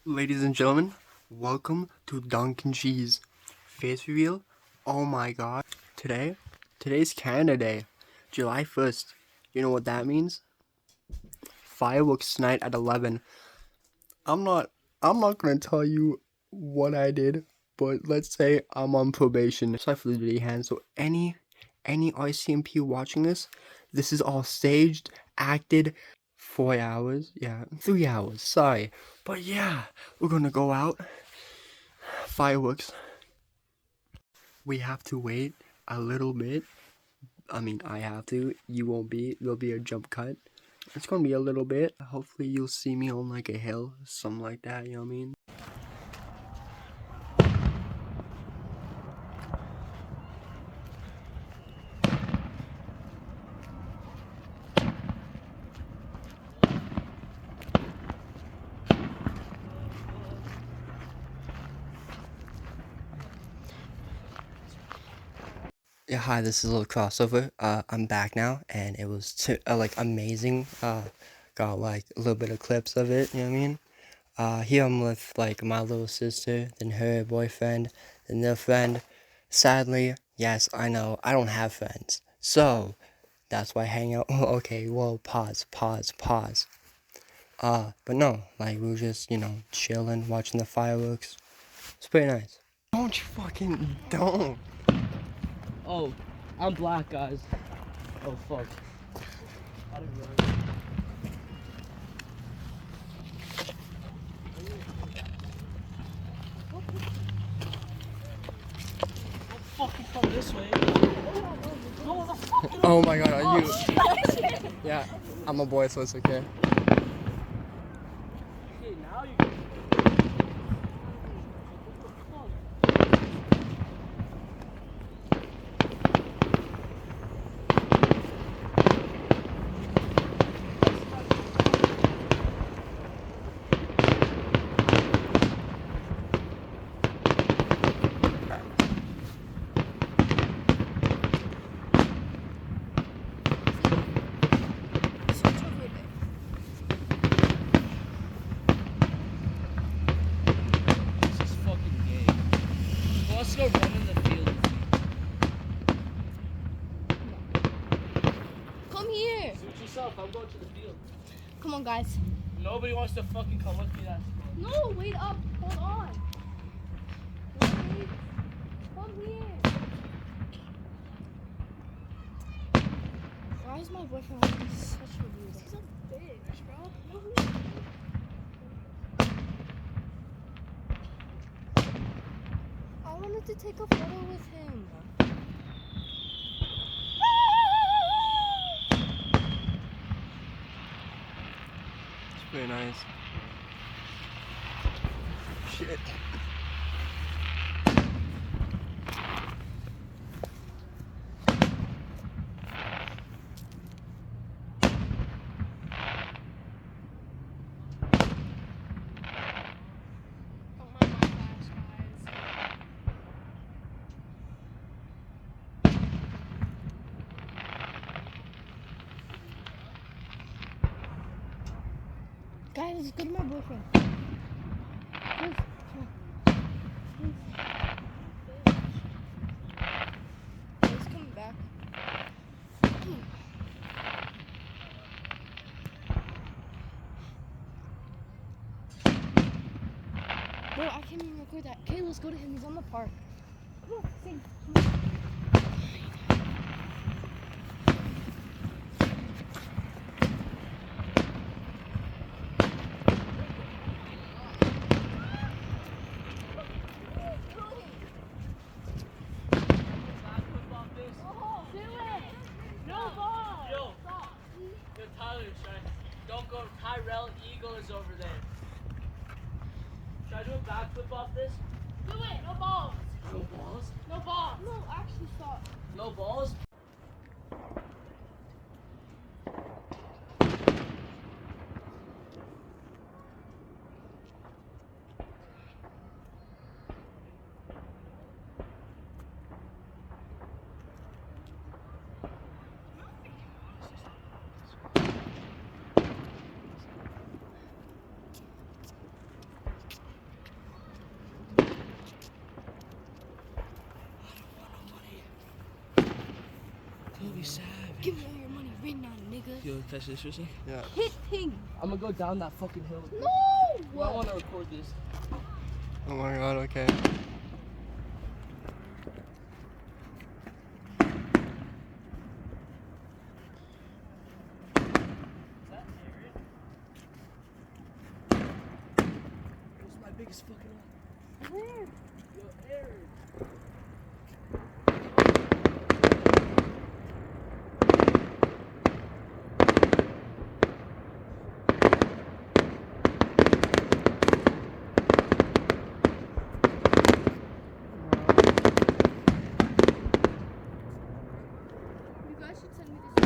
Ladies and gentlemen, welcome to Dunkin' Cheese Face Reveal. Oh my god. Today's Canada Day, July 1st. You know what that means? Fireworks tonight at 11. I'm not I'm not gonna tell you what I did, but let's say I'm on probation. Sorry for the dirty hand. So any RCMP watching this is all staged, acted. 4 hours, yeah, 3 hours. Sorry, but yeah, we're gonna go out. Fireworks. We have to wait a little bit. I mean, I have to. You won't be. There'll be a jump cut. It's gonna be a little bit. Hopefully, you'll see me on like a hill, something like that. You know what I mean? Yeah, hi. This is a little crossover. I'm back now, and it was like amazing. Got like a little bit of clips of it. You know what I mean? Here I'm with like my little sister, then her boyfriend, then their friend. Sadly, yes, I know I don't have friends, so that's why I hang out. Okay, well, pause. But no, like we were just chilling, watching the fireworks. It's pretty nice. Don't you fucking don't. Oh, I'm black, guys. Oh, fuck. I didn't realize. I'll fucking come this way. No, the fucking. Oh my god, are you? Shit. Yeah, I'm a boy, so it's okay. Okay, now you. This is fucking gay. Who wants to go run in the field with me? Come here. Suit yourself. I'm going to the field. Come on, guys. Nobody wants to fucking come with me. That's fun. No, wait up. Hold on. Wait. Come here. Why is my boyfriend like such a weirdo? He's a bitch, bro. I wanted to take a photo with him. It's pretty nice. Shit. Don't mind my flash, guys. Guys, let's go to my boyfriend. Please, come on. Please. He's coming back. Bro, I can't even record that. Okay, let's go to him. He's on the park. Come on, sing. No ball! Yo, Tyler, don't go. Tyrell Eagle is over there. Should I do a backflip off this? Do it. No balls. No balls? No balls. No, actually stop. No balls? Give me all your money right now, nigga. Yo, catch this for a sec. Yeah. Hit thing. I'm gonna go down that fucking hill. No! I want to record this. Oh my god, okay. What's my biggest fucking one? Where? Yo, Aaron. You guys should send me this.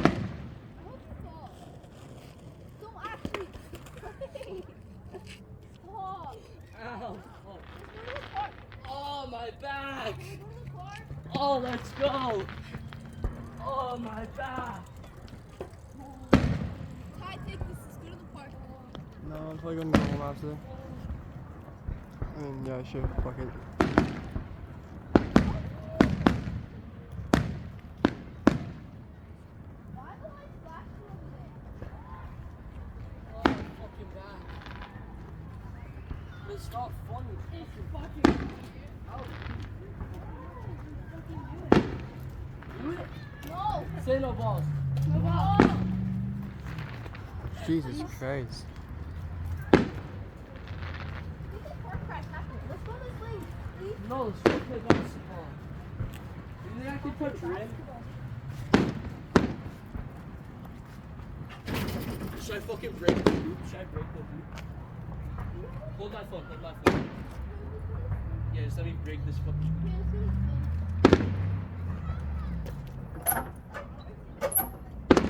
I hope you fall. Don't actually. Stop. Ow. Oh. Let's go to the park. Oh, my back. Wanna go to the park? Oh, let's go. Oh, my back. Kai, take this. Let's go to the park. No, I'm probably gonna go home after. I mean, yeah, sure, fuck it. Why the lights flashing over there? Oh, my fucking back. It's not funny. It's fucking. Do it. No. Say no balls. No. Jesus Christ. Let's go this way, please. No, let's go play basketball. You think I can touch rim? Should I fucking break the hoop? Should I break the hoop? Hold my phone, hold my phone. Yeah, just let me break this fucking hoop.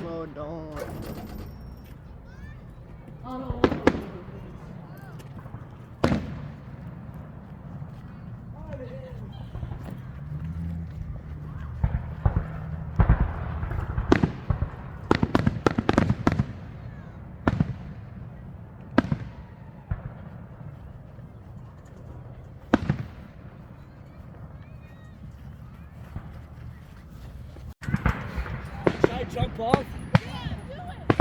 No, don't. Oh. Should I jump off? Yeah, do it.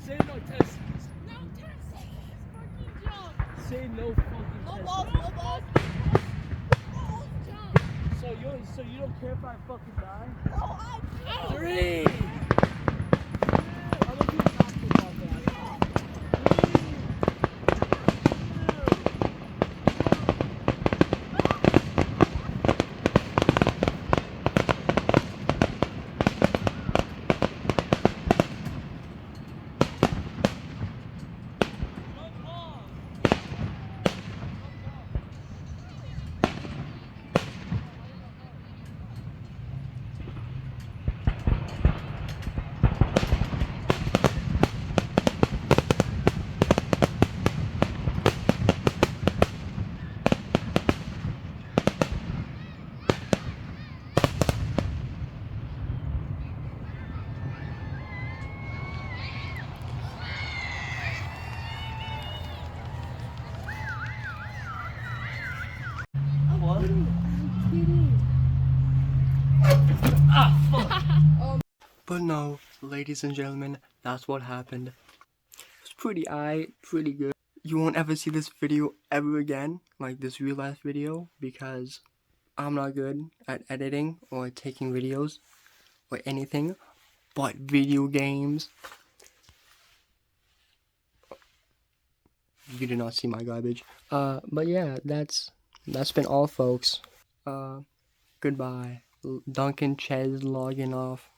Say no test. No, Tennessee. Fucking jump. Say no fucking No test. balls, no balls. Oh, jump. So you don't care if I fucking die? Oh, I do. 3. I'm gonna do basketball now. kidding. But no, ladies and gentlemen, that's what happened. It's pretty pretty good. You won't ever see this video ever again, like this real life video, because I'm not good at editing or taking videos or anything but video games. You did not see my garbage. But yeah, that's been all, folks. Goodbye. Duncan Ches logging off.